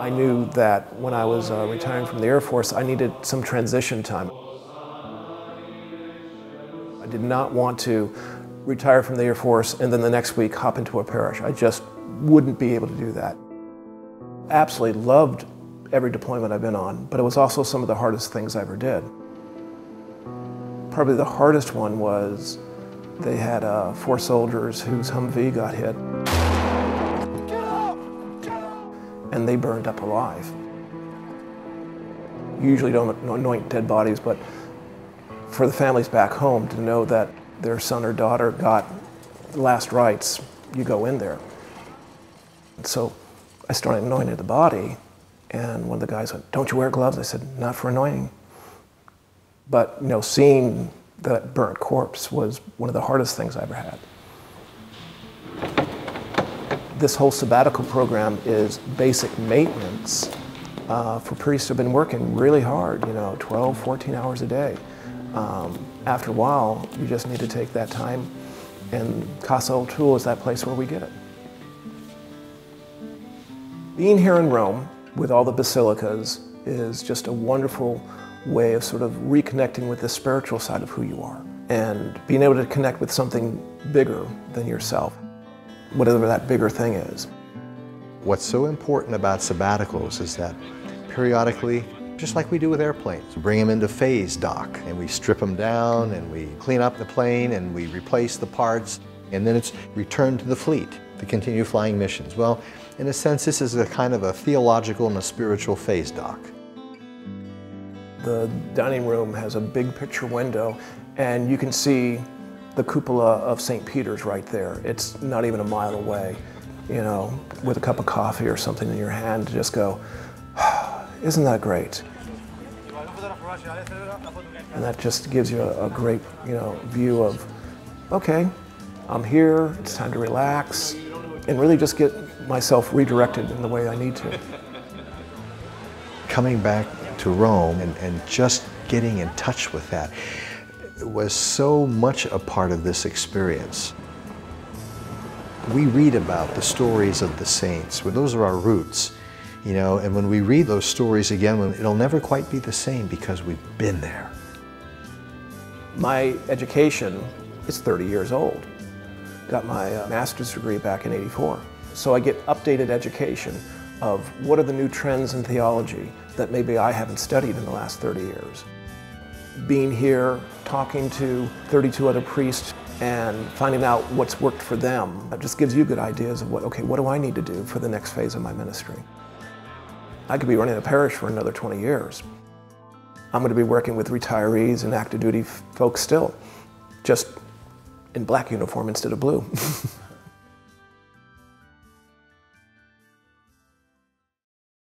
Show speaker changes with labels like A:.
A: I knew that when I was retiring from the Air Force, I needed some transition time. I did not want to retire from the Air Force and then the next week hop into a parish. I just wouldn't be able to do that. Absolutely loved every deployment I've been on, but it was also some of the hardest things I ever did. Probably the hardest one was they had 4 soldiers whose Humvee got hit. And they burned up alive. You usually don't anoint dead bodies, but for the families back home to know that their son or daughter got last rites, you go in there. So I started anointing the body, and one of the guys went, "Don't you wear gloves?" I said, "Not for anointing." But seeing that burnt corpse was one of the hardest things I ever had. This whole sabbatical program is basic maintenance for priests who have been working really hard, 12, 14 hours a day. After a while, you just need to take that time, and Casa O'Toole is that place where we get it. Being here in Rome with all the basilicas is just a wonderful way of sort of reconnecting with the spiritual side of who you are and being able to connect with something bigger than yourself, whatever that bigger thing is.
B: What's so important about sabbaticals is that periodically, just like we do with airplanes, we bring them into phase dock and we strip them down and we clean up the plane and we replace the parts, and then it's returned to the fleet to continue flying missions. Well, in a sense, this is a kind of a theological and a spiritual phase dock.
A: The dining room has a big picture window, and you can see the cupola of St. Peter's right there. It's not even a mile away, with a cup of coffee or something in your hand to just go, isn't that great? And that just gives you a great, view of, okay, I'm here, it's time to relax, and really just get myself redirected in the way I need to.
B: Coming back to Rome and just getting in touch with that was so much a part of this experience. We read about the stories of the saints, well, those are our roots, and when we read those stories again, it'll never quite be the same because we've been there.
A: My education is 30 years old. Got my master's degree back in '84. So I get updated education of what are the new trends in theology that maybe I haven't studied in the last 30 years. Being here, talking to 32 other priests and finding out what's worked for them, that just gives you good ideas of what do I need to do for the next phase of my ministry? I could be running a parish for another 20 years. I'm going to be working with retirees and active duty folks still, just in black uniform instead of blue.